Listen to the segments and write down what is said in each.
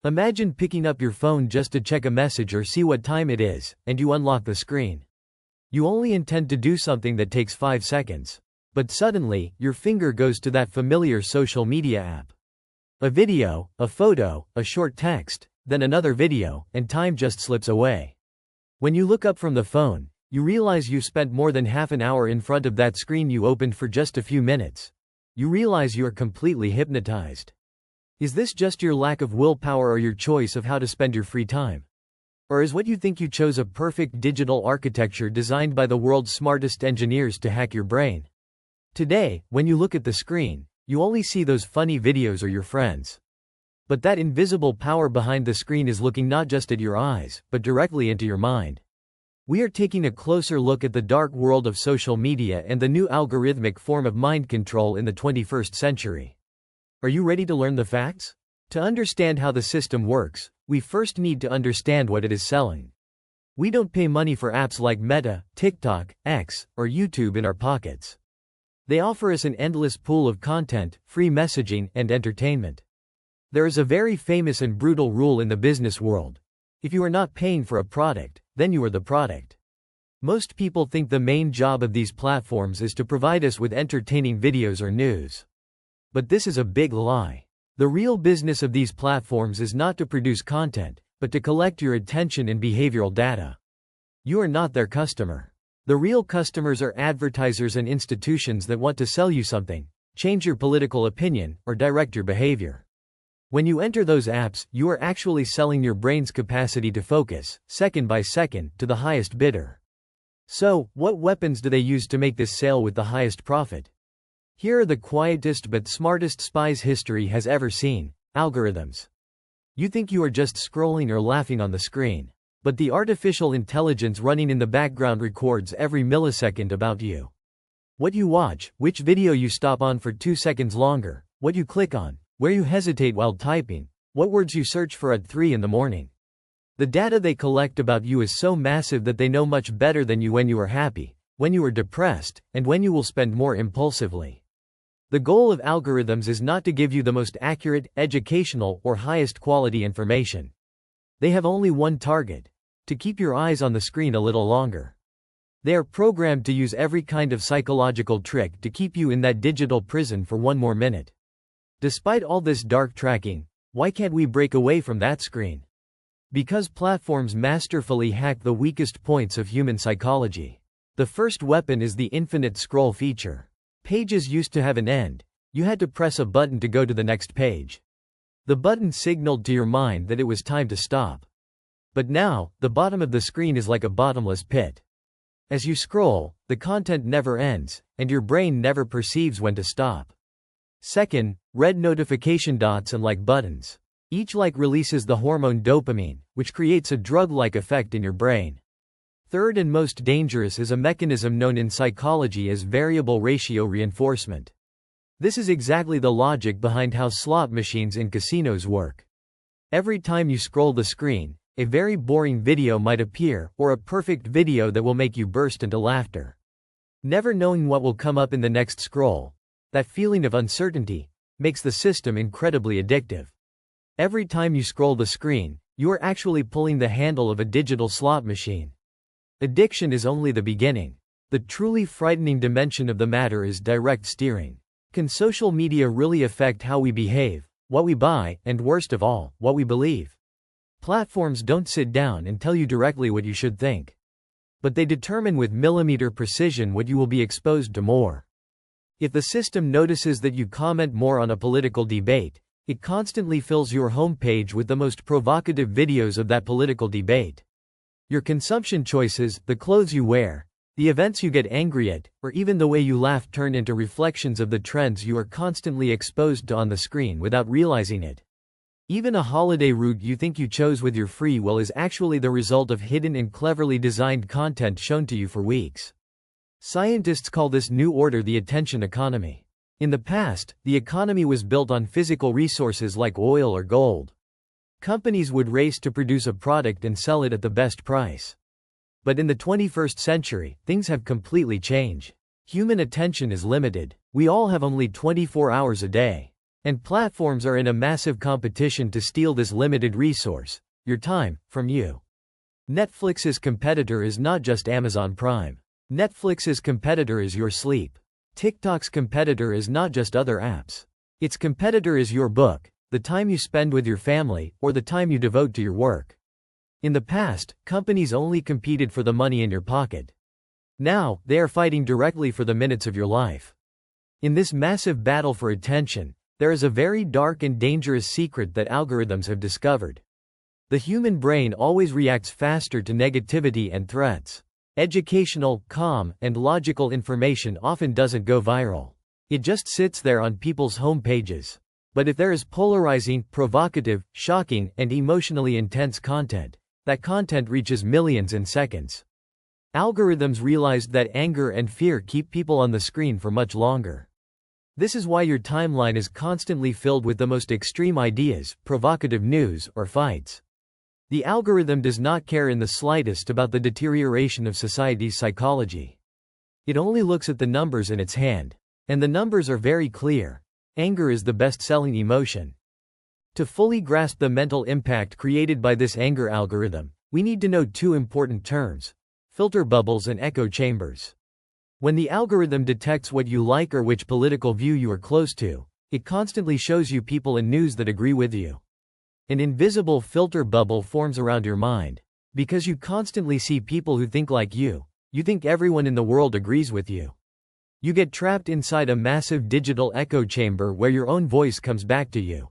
Imagine picking up your phone just to check a message or see what time it is, and you unlock the screen. You only intend to do something that takes 5 seconds. But suddenly, your finger goes to that familiar social media app. A video, a photo, a short text, then another video, and time just slips away. When you look up from the phone, you realize you spent more than half an hour in front of that screen you opened for just a few minutes. You realize you are completely hypnotized. Is this just your lack of willpower or your choice of how to spend your free time? Or is what you think you chose a perfect digital architecture designed by the world's smartest engineers to hack your brain? Today, when you look at the screen, you only see those funny videos or your friends. But that invisible power behind the screen is looking not just at your eyes, but directly into your mind. We are taking a closer look at the dark world of social media and the new algorithmic form of mind control in the 21st century. Are you ready to learn the facts? To understand how the system works, we first need to understand what it is selling. We don't pay money for apps like Meta, TikTok, X, or YouTube in our pockets. They offer us an endless pool of content, free messaging, and entertainment. There is a very famous and brutal rule in the business world. If you are not paying for a product, then you are the product. Most people think the main job of these platforms is to provide us with entertaining videos or news. But this is a big lie. The real business of these platforms is not to produce content, but to collect your attention and behavioral data. You are not their customer. The real customers are advertisers and institutions that want to sell you something, change your political opinion, or direct your behavior. When you enter those apps, you are actually selling your brain's capacity to focus, second by second, to the highest bidder. So, what weapons do they use to make this sale with the highest profit? Here are the quietest but smartest spies history has ever seen: algorithms. You think you are just scrolling or laughing on the screen. But the artificial intelligence running in the background records every millisecond about you. What you watch, which video you stop on for 2 seconds longer, what you click on, where you hesitate while typing, what words you search for at 3 in the morning. The data they collect about you is so massive that they know much better than you when you are happy, when you are depressed, and when you will spend more impulsively. The goal of algorithms is not to give you the most accurate, educational, or highest quality information. They have only one target: to keep your eyes on the screen a little longer. They are programmed to use every kind of psychological trick to keep you in that digital prison for one more minute. Despite all this dark tracking, why can't we break away from that screen? Because platforms masterfully hack the weakest points of human psychology. The first weapon is the infinite scroll feature. Pages used to have an end. You had to press a button to go to the next page. The button signaled to your mind that it was time to stop. But now, the bottom of the screen is like a bottomless pit. As you scroll, the content never ends, and your brain never perceives when to stop. Second, red notification dots and like buttons. Each like releases the hormone dopamine, which creates a drug-like effect in your brain. Third and most dangerous is a mechanism known in psychology as variable ratio reinforcement. This is exactly the logic behind how slot machines in casinos work. Every time you scroll the screen, a very boring video might appear, or a perfect video that will make you burst into laughter. Never knowing what will come up in the next scroll, that feeling of uncertainty, makes the system incredibly addictive. Every time you scroll the screen, you are actually pulling the handle of a digital slot machine. Addiction is only the beginning. The truly frightening dimension of the matter is direct steering. Can social media really affect how we behave, what we buy, and worst of all, what we believe? Platforms don't sit down and tell you directly what you should think. But they determine with millimeter precision what you will be exposed to more. If the system notices that you comment more on a political debate, it constantly fills your homepage with the most provocative videos of that political debate. Your consumption choices, the clothes you wear, the events you get angry at, or even the way you laugh turn into reflections of the trends you are constantly exposed to on the screen without realizing it. Even a holiday route you think you chose with your free will is actually the result of hidden and cleverly designed content shown to you for weeks. Scientists call this new order the attention economy. In the past, the economy was built on physical resources like oil or gold. Companies would race to produce a product and sell it at the best price. But in the 21st century, things have completely changed. Human attention is limited. We all have only 24 hours a day. And platforms are in a massive competition to steal this limited resource, your time, from you. Netflix's competitor is not just Amazon Prime. Netflix's competitor is your sleep. TikTok's competitor is not just other apps. Its competitor is your book, the time you spend with your family, or the time you devote to your work. In the past, companies only competed for the money in your pocket. Now, they are fighting directly for the minutes of your life. In this massive battle for attention, there is a very dark and dangerous secret that algorithms have discovered. The human brain always reacts faster to negativity and threats. Educational, calm, and logical information often doesn't go viral. It just sits there on people's home pages. But if there is polarizing, provocative, shocking, and emotionally intense content, that content reaches millions in seconds. Algorithms realized that anger and fear keep people on the screen for much longer. This is why your timeline is constantly filled with the most extreme ideas, provocative news, or fights. The algorithm does not care in the slightest about the deterioration of society's psychology. It only looks at the numbers in its hand. And the numbers are very clear. Anger is the best-selling emotion. To fully grasp the mental impact created by this anger algorithm, we need to know two important terms: filter bubbles and echo chambers. When the algorithm detects what you like or which political view you are close to, it constantly shows you people and news that agree with you. An invisible filter bubble forms around your mind. Because you constantly see people who think like you think everyone in the world agrees with you. You get trapped inside a massive digital echo chamber where your own voice comes back to you.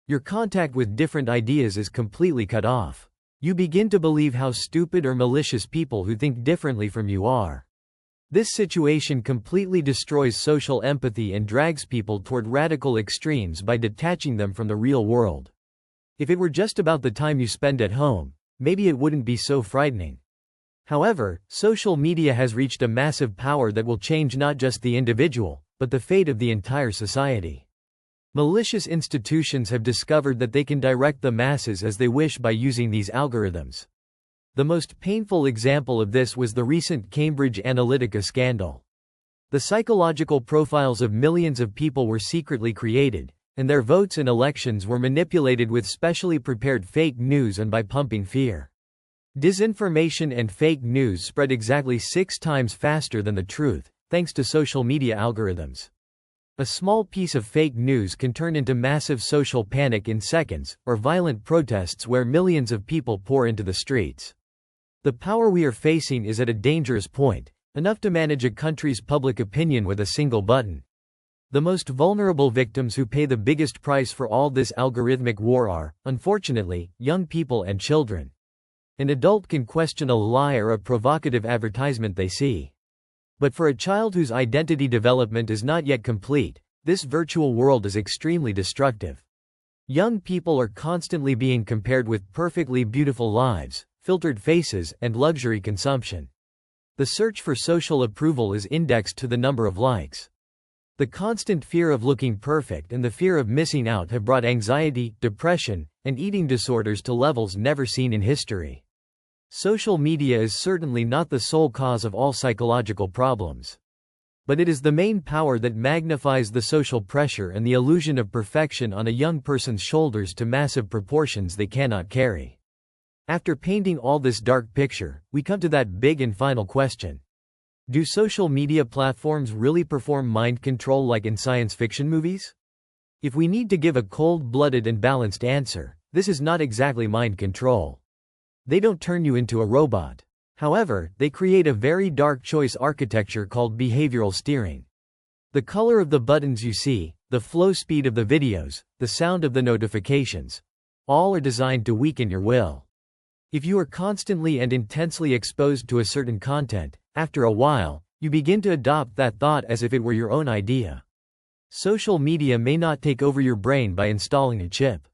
Your contact with different ideas is completely cut off. You begin to believe how stupid or malicious people who think differently from you are. This situation completely destroys social empathy and drags people toward radical extremes by detaching them from the real world. If it were just about the time you spend at home, maybe it wouldn't be so frightening. However, social media has reached a massive power that will change not just the individual, but the fate of the entire society. Malicious institutions have discovered that they can direct the masses as they wish by using these algorithms. The most painful example of this was the recent Cambridge Analytica scandal. The psychological profiles of millions of people were secretly created, and their votes in elections were manipulated with specially prepared fake news and by pumping fear. Disinformation and fake news spread exactly 6 times faster than the truth, thanks to social media algorithms. A small piece of fake news can turn into massive social panic in seconds, or violent protests where millions of people pour into the streets. The power we are facing is at a dangerous point, enough to manage a country's public opinion with a single button. The most vulnerable victims who pay the biggest price for all this algorithmic war are, unfortunately, young people and children. An adult can question a lie or a provocative advertisement they see. But for a child whose identity development is not yet complete, this virtual world is extremely destructive. Young people are constantly being compared with perfectly beautiful lives, filtered faces, and luxury consumption. The search for social approval is indexed to the number of likes. The constant fear of looking perfect and the fear of missing out have brought anxiety, depression, and eating disorders to levels never seen in history. Social media is certainly not the sole cause of all psychological problems. But it is the main power that magnifies the social pressure and the illusion of perfection on a young person's shoulders to massive proportions they cannot carry. After painting all this dark picture, we come to that big and final question. Do social media platforms really perform mind control like in science fiction movies? If we need to give a cold-blooded and balanced answer, this is not exactly mind control. They don't turn you into a robot. However, they create a very dark choice architecture called behavioral steering. The color of the buttons you see, the flow speed of the videos, the sound of the notifications, all are designed to weaken your will. If you are constantly and intensely exposed to a certain content, after a while, you begin to adopt that thought as if it were your own idea. Social media may not take over your brain by installing a chip.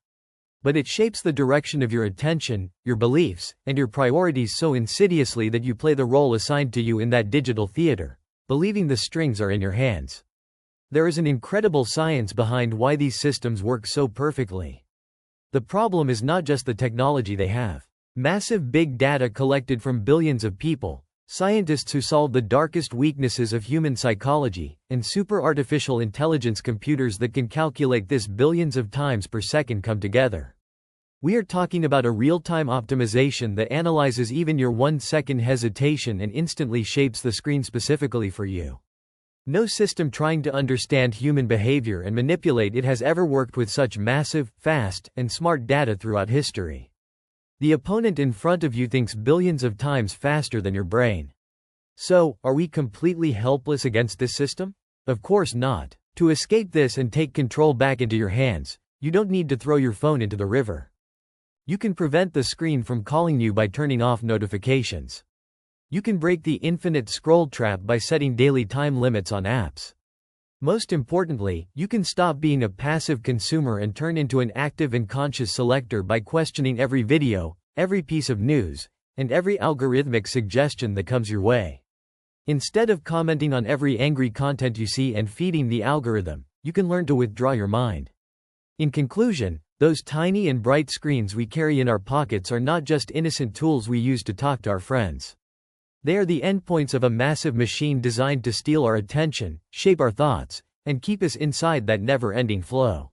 But it shapes the direction of your attention, your beliefs, and your priorities so insidiously that you play the role assigned to you in that digital theater, believing the strings are in your hands. There is an incredible science behind why these systems work so perfectly. The problem is not just the technology they have. Massive big data collected from billions of people, Scientists who solve the darkest weaknesses of human psychology, and super artificial intelligence computers that can calculate this billions of times per second come together. We are talking about a real-time optimization that analyzes even your 1-second hesitation and instantly shapes the screen specifically for you. No system trying to understand human behavior and manipulate it has ever worked with such massive, fast, and smart data throughout history. The opponent in front of you thinks billions of times faster than your brain. So, are we completely helpless against this system? Of course not. To escape this and take control back into your hands, you don't need to throw your phone into the river. You can prevent the screen from calling you by turning off notifications. You can break the infinite scroll trap by setting daily time limits on apps. Most importantly, you can stop being a passive consumer and turn into an active and conscious selector by questioning every video, every piece of news, and every algorithmic suggestion that comes your way. Instead of commenting on every angry content you see and feeding the algorithm, you can learn to withdraw your mind. In conclusion, those tiny and bright screens we carry in our pockets are not just innocent tools we use to talk to our friends. They are the endpoints of a massive machine designed to steal our attention, shape our thoughts, and keep us inside that never-ending flow.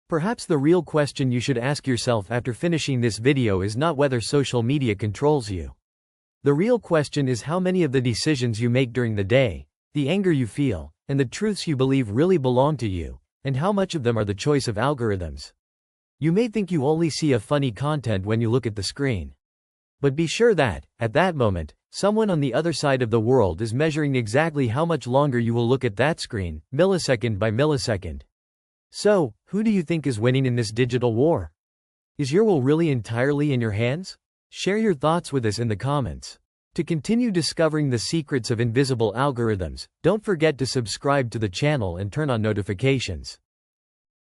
Perhaps the real question you should ask yourself after finishing this video is not whether social media controls you. The real question is how many of the decisions you make during the day, the anger you feel, and the truths you believe really belong to you, and how much of them are the choice of algorithms. You may think you only see a funny content when you look at the screen. But be sure that, at that moment, someone on the other side of the world is measuring exactly how much longer you will look at that screen, millisecond by millisecond. So, who do you think is winning in this digital war? Is your will really entirely in your hands? Share your thoughts with us in the comments. To continue discovering the secrets of invisible algorithms, don't forget to subscribe to the channel and turn on notifications.